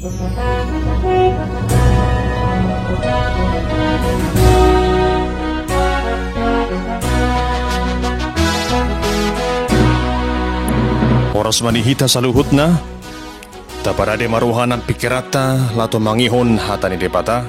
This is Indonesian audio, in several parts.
Oras manihita sa luhut na, taparade maruhanan pikirata lato mangihon hata ni depata,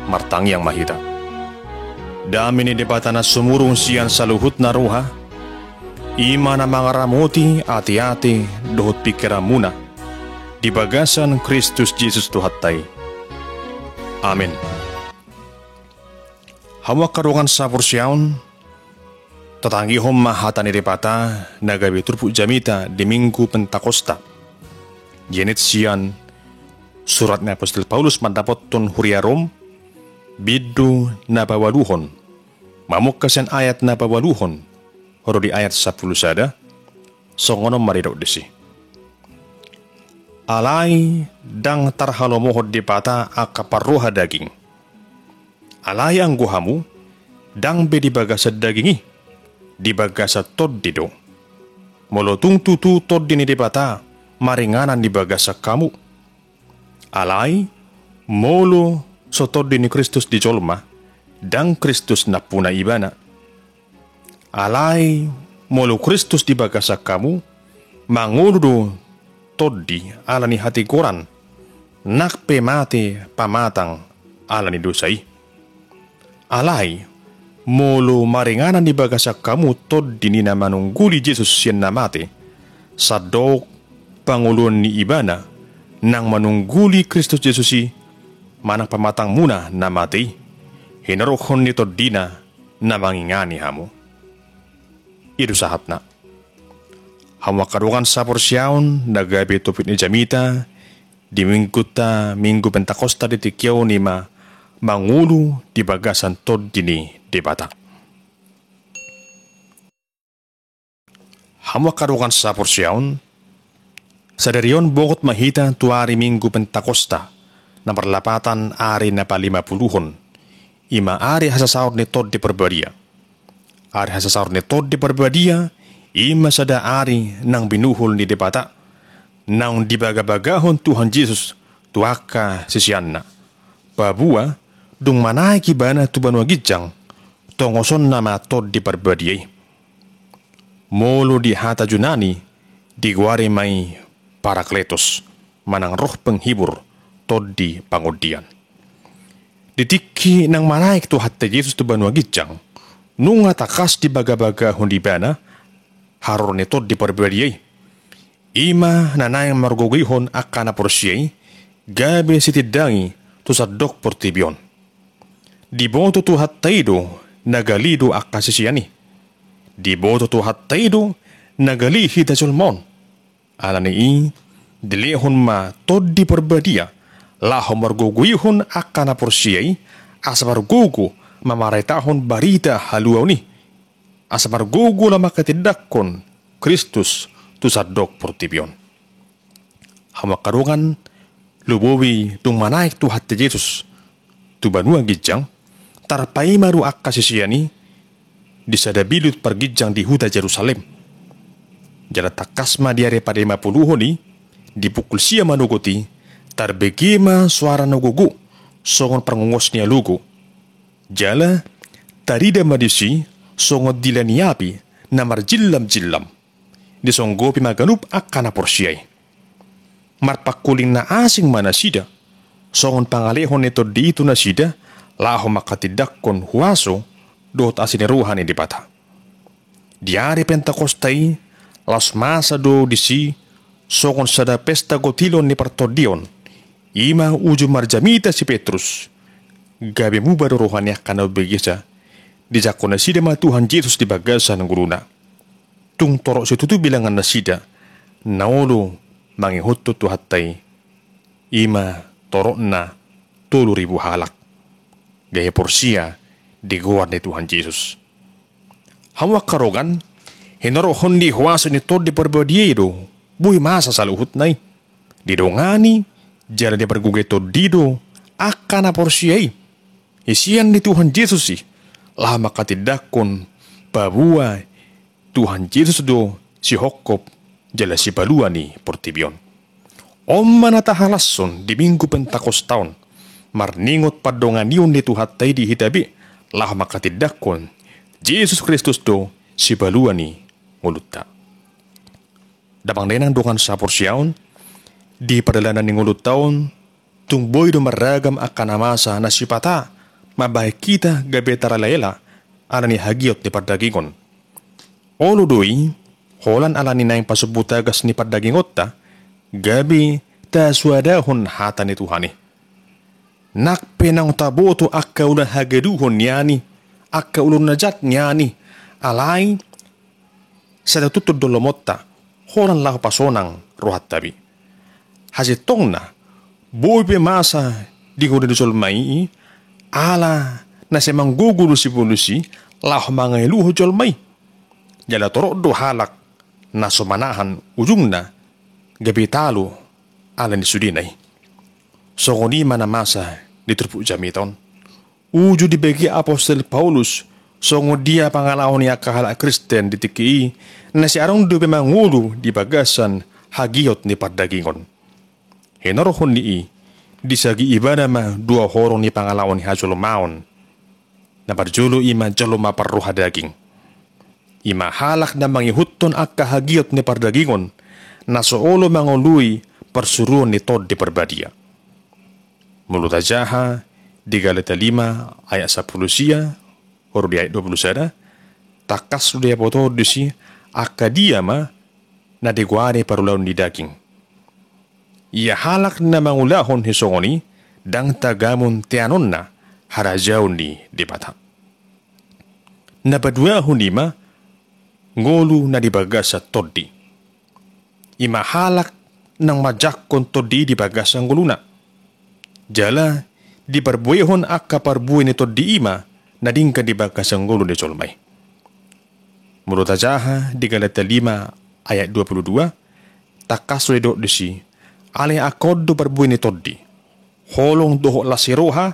martangi ang mahita. Dami ni depata na sumurong siyan sa luhut na ruha, ima na mga ramuti ati-ati dohot pikira muna, di bagasan Kristus Jesus tuhatay. Amen. Hawak karungan sa porsyaon, tatangihom mahata ni depata nagabi turpu jamita di Minggu Pentakosta. Jenit siyan surat ni Apostol Paulus mandapot ton huriarom bidu na bawaluhon. Mamukkasan ayat na bawaluhon horo di ayat 10 sada songonom maridok desi. Alay dang tarhalomohod depata akaparroha daging. Alay ang guhamu dang bedi bagasad dagingi. Di bagasa tod dido. Molotung tutu tod dini depata, maringanan di bagasa kamu. Alay, molo so tod dini Kristus di jolma, dang Kristus na puna ibana. Alay, molo Kristus di bagasa kamu, mangurudo tod di alani hati koran, nakpe mate pamatang alani dosai. Alay, molo maringanan di bagasa kamu tod dini na manungguli Jesus siyan na mate sa dok pangulon ni ibana nang manungguli Kristus Jesus si manang pamatang muna na mate hinarokhon ni tod dina na mangingani hamo. Idu sahat na hawakarukan sa porsyaon nagabi tupit ni jamita di Minggu Pentakosta di tikyaw ni mangulu di bagasan tod dini debata. Hama karukan sa porsyaon, sa derion bukot mahita tuari Minggu Pentakosta na perlapatan ari na pa-50, ima ari hasasaur ni tod di perbadia. Ari hasasaur ni tod di perbadia, ima sada ari nang binuhol ni debata, nang dibagabagahon Tuhan Yesus tuaka sisianna. Babua, dung manay kibana tuban wagijang, tongoson na matod di perbadiay. Molo di hata junani, di guari may parakletos, manang roh penghibur, tod di pangudian. Ditiki nang manaik tu hata Yesus tu banwa gijang, nunga takas di baga-baga hundi bana, haror ni tod di perbadiay. Ima nanayang margogihon akana porsyay, gabi sitidangi tu sadok portibion. Di boto tu hataido, nagalido akasisiyani. Di boto tu hataido, nagali hita sulmon. Alani dilehon ma tod di perbadia, laho marguguyhon akana porsiyay, asamargugu mamaretahon barita haluaw ni. Asamargugu na makatidakon Kristus tu sadok portibion. Hamakarungan lubuwi tung manaik tu hati Yesus tu banua gijang tarpai maru akasisiyani di sadabilut pergijang di huta Jerusalem. Jala takasma diare pada 50 ni dipukul sia manugoti tarbegema suara nugugu songon perngongosnya lugu. Jala tarida madisi songon dilaniapi namar jillam di songgopi maganup akana porsyay. Marpakuling na asing manasida songon pangalehon ito dito na sida laho makatidakon huaso dot asineruhan di bata. Diari Pentakostay las masa do disi songon sada pesta gotilon ni partodion ima uju marjamita si Petrus gabi mu baru rohani akana begisa di jakona sida ma Tuhan Yesus di bagasan guruna tung torok situtu bilangan nasida naolo mangihutto tu hatay ima torok na 10,000 halak gaya porsia di guar ni Tuhan Yesus. Hawak karogan hinorohon di huwaso ni tod di perbadiero buhi masa saluhut nai didongani jala di pergugeto dido akana porsiai isian ni Tuhan Yesus si lama katidakon babua Tuhan Yesus do si hokop jala si balua ni portibion. Om manata halason di minggu Pentakostaun, marningot padongan yun di tuhatay di hitabi, lah makatidakon, Jesus Kristus do si baluani nguluta. Dabang denang dongan sa porsyaon, di padalanan ni ngulut taon, tungboy do maragam akan amasa na sipata, mabay kita gabetara layela, ala ni hagiot ni pardagingon. Olo doi, holan ala ni naing pasubutagas ni pardagingot ta, gabi ta suadahon hata ni Tuhani. Nakpe nang taboto akka ulan hagaduhon niyani, akka ulun najat niyani, alay, sa natutod dolomot ta, holan lahu pasonang rohat tabi. Hasitong na, buoy pe masa di ko na may, ala na si manggugulo si pulusi, lahu mga iluho jolmay. Jala torok do halak na sumanahan ujung na, gabi talo ala ni sudinay. So kuni mana masa di terpuk jamiton. Uju dibagi Apostol Paulus, so dia pangalahon niya kahalak Kristen di tiki, na si arong dobe mangulu di bagasan hagiot ni pardagingon. Hinorohon ni disagi ibadah ma dua horong ni pangalahon ni hajolo maon, na barjolo ima jalo maparruha daging. Ima halak na mangihuton akka hagiot ni pardagingon, na soolo mangului persuruan ni tod di perbadia. Mulut ajaha di Galata 5 ayat 10 sia, huruf di ayat 20 sada, takas dia poto disi akka dia ma na diguane parulaun di daging. Ia halak na mangulahon hisongoni dang tagamun tianon na harajaun di bata. Nabaduahon lima ngolu na dibagas sa todi. Ima halak nang majakon todi dibagas ang guluna. Jala di parbuehon akka parbueh ni todi ima na dingka dibagas ang gulu ni solmay. Mulut ajaha di Galata 5 ayat 22 takas redok disi ale akod do parbueh ni todi. Holong dohok la siroha,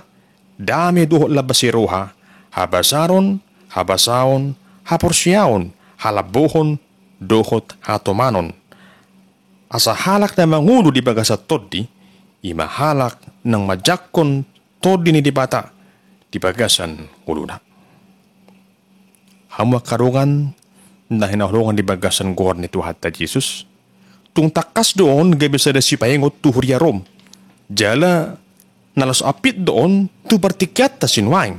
dame dohok la basiroha, habasaron, habasaon, haporsyaon, halabohon, dohot hatomanon. Asa halak na mangulo di bagasat todi, ima halak ng majakon todi ni di bata, di bagasan uluna. Hamwa karungan na hinahulungan di bagasan gor ni Tuhan ta Jesus, tung takas doon gabisa da si payengot tuhurya rom, jala nalas apit doon tu partikyat ta sinwaing.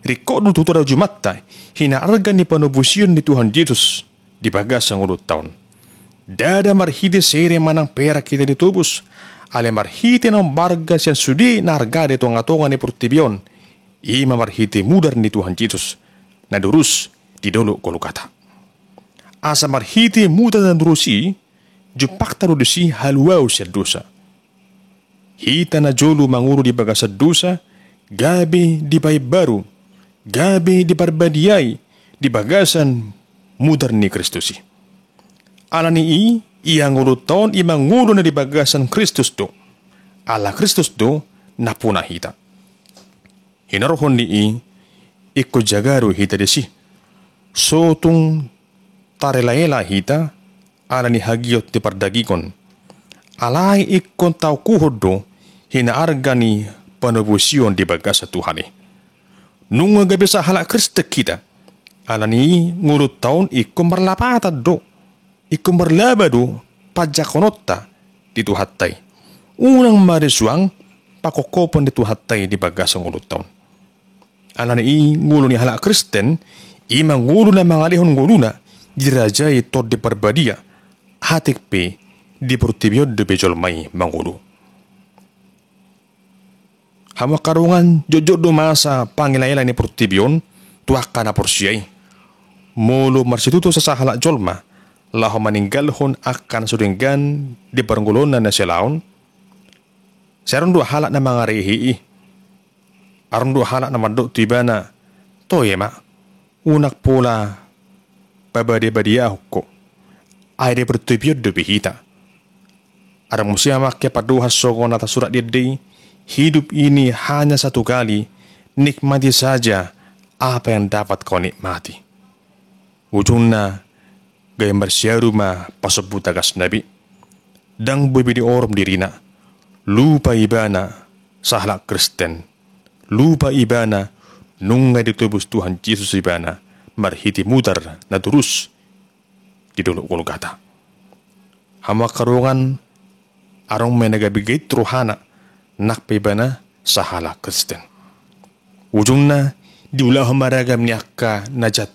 Riko do tutura jumatta, hinaarga ni panubusion ni Tuhan Yesus di bagasang ulut taon. Dada marhiti sere manang pera kita ditubus, ale marhiti ng barga siya sudi na arga dito ang atongan ni Portibion, ima marhiti mudar ni Tuhan Yesus, na durus di dolo kolukata. Asa marhiti mudar na durusi, jupakta durusi haluaw siya dosa. Hita na jolo manguro di bagasad dosa, gabi di baru, gabi di barbadiyay, di bagasan mudar ni Kristusi. Ala ni iyang ulut taon imang ngulo na di bagasan Kristus do. Ala Kristus do na punahita. Hinarohon ni iko jagaru hita desi. So tung tarelaela hita, ala ni hagiot di pardagikon. Alay ikon tau kuhod do, hinaarga ni panubusion di bagasa Tuhani. Nung gabi sa halak Kristek kita, ala ni ngulut taon ikon marlapatad do. Ikon marlabado pajakonotta di tuhatay. Unang marisuang pakokopon di tuhatay di bagasang ngulut taon. Ala ni ngulo ni halak Kristen, imang ngulo na mangalihon ngulo na dirajay tod di parbadia, hatik pe di portibiod di bejol may mangulo. Hama karungan jojo dumasa pangilayla ni portibion tuak ka na porsiyay. Molo marsituto sa sahala jolma, laho maninggalhon akan sudenggan di barangulon na silaon. Saron dua halak na mga rehi. Aron dua halak na mandok tiba na toye ma unak pula babade-badia hukko. Ay di portibiod di bihita. Arang musia makke paduhas sogon atas surat didi, hidup ini hanya satu kali, nikmati saja apa yang dapat kau nikmati. Ujungnya, gambar siaruma pasebut tagas nabi. dang bebedi orom dirina, lupa ibana sahlak Kristen, lupa ibana nunga ditubus Tuhan Yesus ibana, marhiti mudar na turus di dulu Golgata. Hama karungan arong menagabigay truhana nak ibana sahala Kristen. Ujungna diulah maragam niaka najat,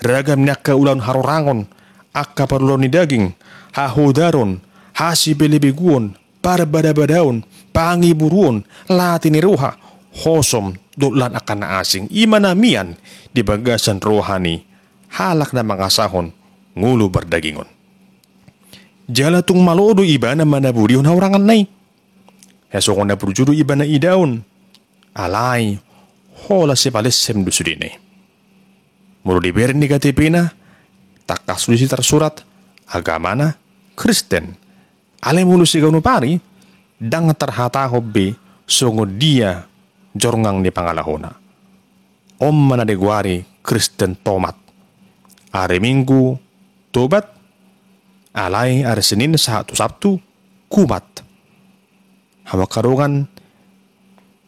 ragam niaka ulan harorangon, akka parlon ni daging, hahudaron, hasi belebiguon, barbadabadaon, pangiburuon, latini ruha, hosom, dolan akan na asing, imanamian, di bagasan rohani, halak na mga sahon, ngulu berdagingon. Jala tung malodo iba na manaburion haurangan nay. Hesokon na berjuru iba na idaon. Alay, hola si palesem dusudine. Mulu diber ni katipina, takasuli tersurat, agama na, Kristen. Ale mulu si pari, dang terhata hobbe, songo dia, jorngang ni pangalahona. Om manadegwari, Kristen tomat. Are Minggu, tobat, alay are Senin Sabtu, kumat. Hawa karungan,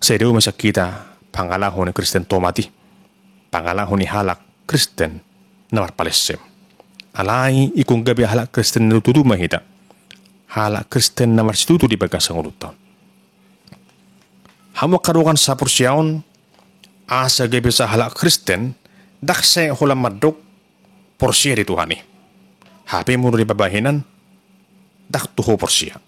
sa daw masakita, pangalahon ni Kristen tomati, pangalahon ni halak Kristen na marpalesem. Alay, ikong gabi halak Kristen na tututu mahita, halak Kristen na marsitutu di bagasang ulutan. Hawa karungan sa porsyaon, asa gabi sa halak Kristen, daksay hulam madok, porsya di Tuhani. Hape mo rin babahinan, dak tuho porsya.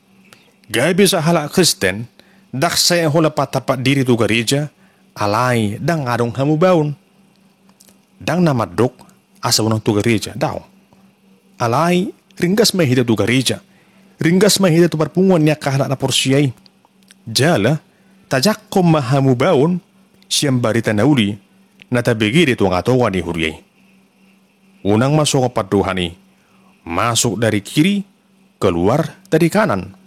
Gabi sa halak Kristen, dak saya hula patapat diri tu gereja, alay dang adong hamubaon. Dang namadok asa unang tu gereja, daw. Alay, ringgas mahida tu gereja. Ringgas mahida tu perpunguan niya kahalak na porsyay. Jala, tajak ko mahamubaon, siyang barita na uli, natabigiri tu nga tawa ni Huryay. Unang masuk ke paduhani, masuk dari kiri, keluar dari kanan.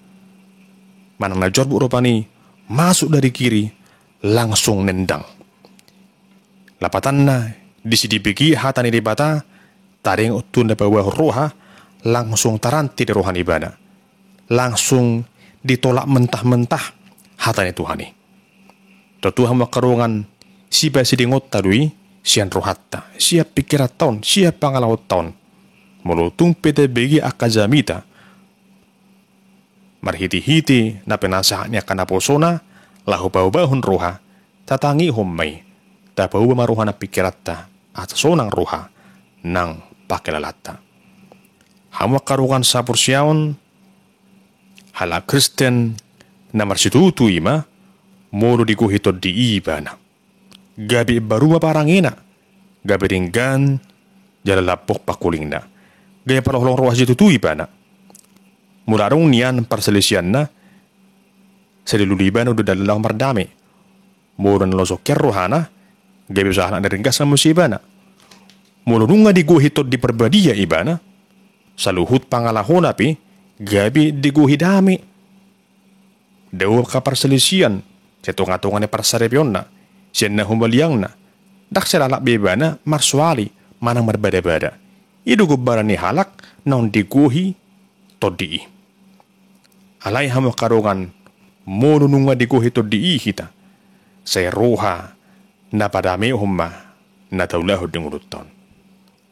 Manang najor bu rupani, masuk dari kiri, langsung nendang. Lapatan na, disidibigi hatani di bata, taring utun na bawah roha, langsung taranti di rohani bana. Langsung ditolak mentah-mentah hatani Tuhani. Tuhan makarungan, siapa sidingot tadui, sian rohatta, siap pikirat tahun, siap pangalawat tahun. Mulutung pete begi akazamita. Marhiti-hiti na penasahnya kana posona, lahu bau-bahun roha, tatangi hommay, tapau maruha na pikiratta, at sonang roha, nang pakilalata. Hamak karukan sa porsyaon, hala Kristen na marsitutu ima, moro di kuhitod di iba na. Gabi baruma parangina, gabi ringgan, jalalapok pakuling na. Gaya pala hulong roha situ iba na. Mularong niyan parselisian na, sa diluluiban udah dalalang mardami. Muro na losok rohana, gabi usaha na ringgas na musiba na. Mulunong nga diguhitod di perbadiya iba na, sa luhut pangalahon api, gabi diguhidami. Daw ka parselisian, sa tunga-tunga ni parsarebyon na, siya na humaliyang na, dak sa lalak biba na, marsuali, manang marbada-bada. Idugubara ni halak, naon diguhi, todi. Alay hamo karungan, monunong nga diguhi todi hita, sa roha, na padami humma, na taulahod ng uruton.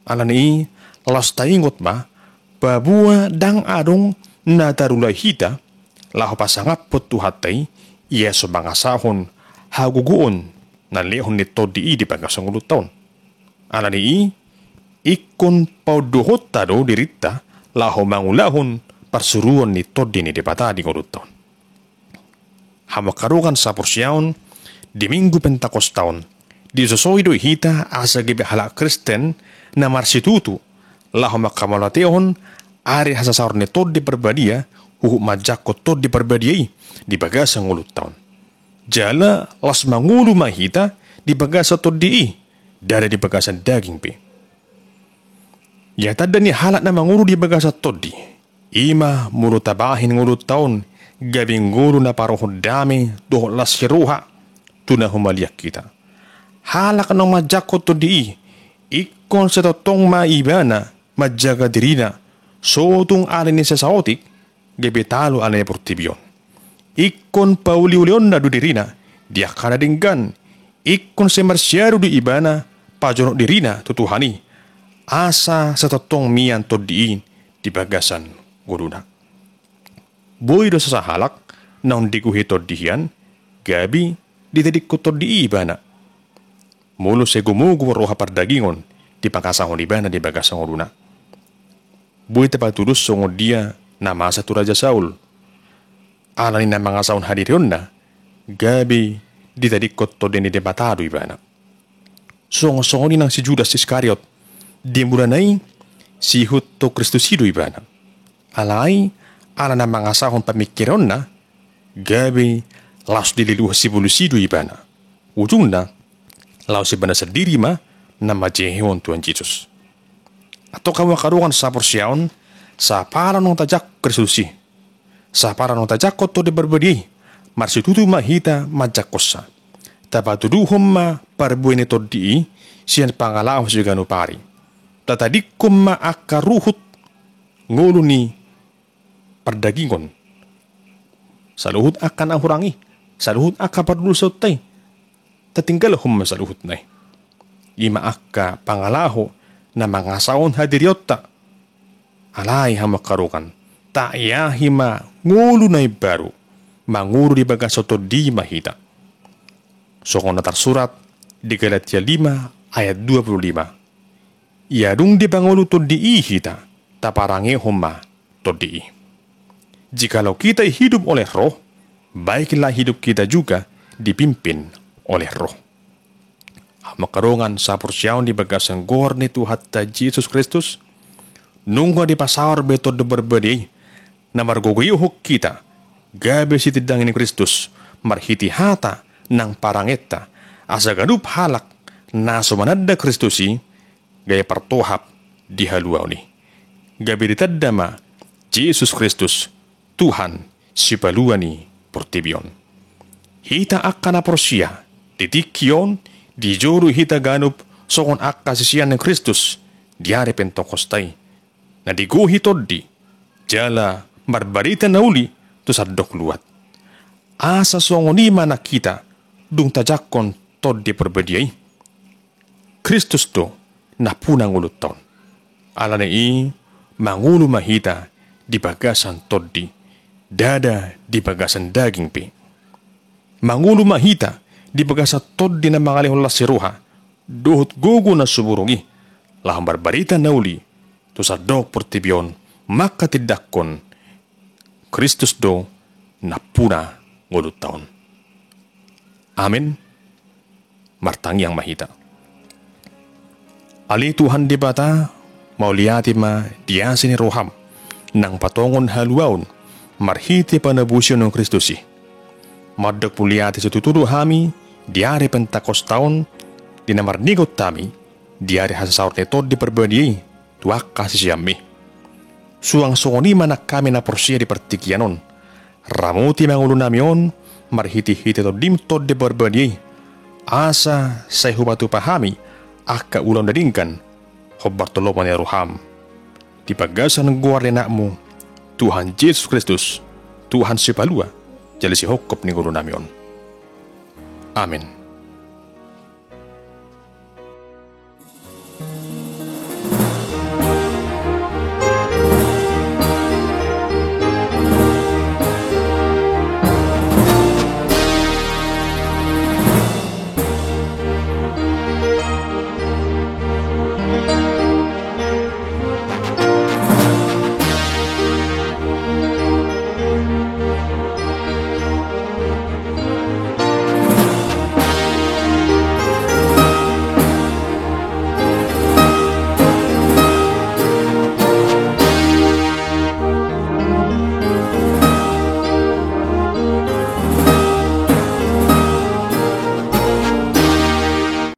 Alani, las taingot ma, babua dang adong na tarulay hita, laho pasangapot tuhatay, iya so mga sahon, haguguon, na lehon ni todi di pagasang uruton. Alani, ikon pauduhot tado dirita, laho mangulahon, parsuruan ni todi ni dipata di nguruton. Hamakarukan sa porsyaon, di Minggu Pentakostaon, di sosoido hita asa gibi halak Kristen na marsitutu, laho makamalateon, ari hasasar ni todi perbadia, huhu majako todi perbadiai, di bagasang nguruton. Jala las mangulu mahita, di bagasa todi dari di bagasan daging pi. Ya tada ni halak na mangulu di bagasa todi. Ima mulu tabahin ngulu taon, gabing ngulu na parohon dami, doh las siruha, tuna humaliak kita. Halak na majako to di, ikon sa totong maibana, majaga dirina, so tung alin ni sa saotik, gebetalo anaya portibion. Ikon pauliulion na dudirina, dia kana dinggan. Ikon semarsiaru di ibana, pajonok dirina tutuhani. Asa setetong mian todiin di bagasan guruna. Boy do sasahalak, naon diguhi todihian, gabi ditedik ko todi ibana. Mulu segumugu roha pardagingon, di pangkasahon ibana di bagasan guruna. Boy tepatulus songo dia nama satu Raja Saul. Alani na mga saon hadirion na, gabi ditadikot to din debatado ibana. Songo-songo ng si Judas Iscariot, di muranay si Huto Kristusido ibana. Alay, ala na mga saon pamikiron na, gabi laos dililuha si Bulusido ibana. Ujung na, laos si bana sa dirima na majehon Tuhan Yesus. Ato kawakaruan sa porsyaon, sa para nung tajak Kristusi. Sa para nung tajak ko to de berbedi, marsitutu mahita majakosa. Tapatuduhom ma parbuin ito di, siyan pangalaw si ganupari. Tatadikum ma akaruhut, ngulo ni pardagingon. Saluhut akan ang hurangi, saluhut aka pardulusot tay. Tatinggalahom ma saluhut na. Ima aka pangalaho na mga saon hadiryotta. Alay hamakarukan. Ta'yahima ngulu na baru manguru di bagasoto di mahita. So kung natarsurat di Galatia 5 ayat 25. Iadung di pangulu to di ihita taparange humma to di. Jikalau kita hidup oleh roh, baiklah hidup kita juga dipimpin oleh roh. Makarongan sa porsyaon di bagasan gorni Tuhan Yesus Kristus nunggu di pasar beto de berbedi na marguguyuhok kita, gabi si tidang ni Kristus, marhiti hata ng parangeta, asa ganup halak na sumanada Kristusi, gaya partohap di haluaw ni. Gabi ditadama, Jesus Kristus, Tuhan, si paluan ni portibion. Hita akka na porsiya, titikyon, di joro hita ganup, sokon akka sisiyan ni Kristus, diare pentokostay, na diguhi toddi, jala, marbarita na uli to sa dokluat. Asa songonima na kita dung tajakon tod di perbediay. Kristus to na punang ulut taon. Ala na mangulu mahita di bagasan tod di, dada di bagasan daging pi. Mangulu mahita di bagasan tod di na mangalihon lasiruha, duhut gugu na suburungi, lahang barbarita na uli to sa dok portibion, makatidakon Kristus do na puna ngulut taon. Amin. Martang yang mahita. Ali Tuhan di bata, mauliati ma diasin ni roham, nang patongon haluaon, marhiti panabusyon ng Kristusi. Madak puliati sa tutudo hami, diari pentakos taon, dinamarnigot tami, diari hasasaur neto di perbadi, tuak kasih siyami. Suang songoni manak kami na porsiya di partikyanon. Ramuti mangulo namion, marhiti-hiti to dim to de berbadi. Asa say hubatu pahami, akka ulang dadingkan, hobartolopan ya ruham. Di pagasan ng guwarena mo, Tuhan Yesus Kristus, Tuhan si palua, jali si hokop ni guru namion. Amin.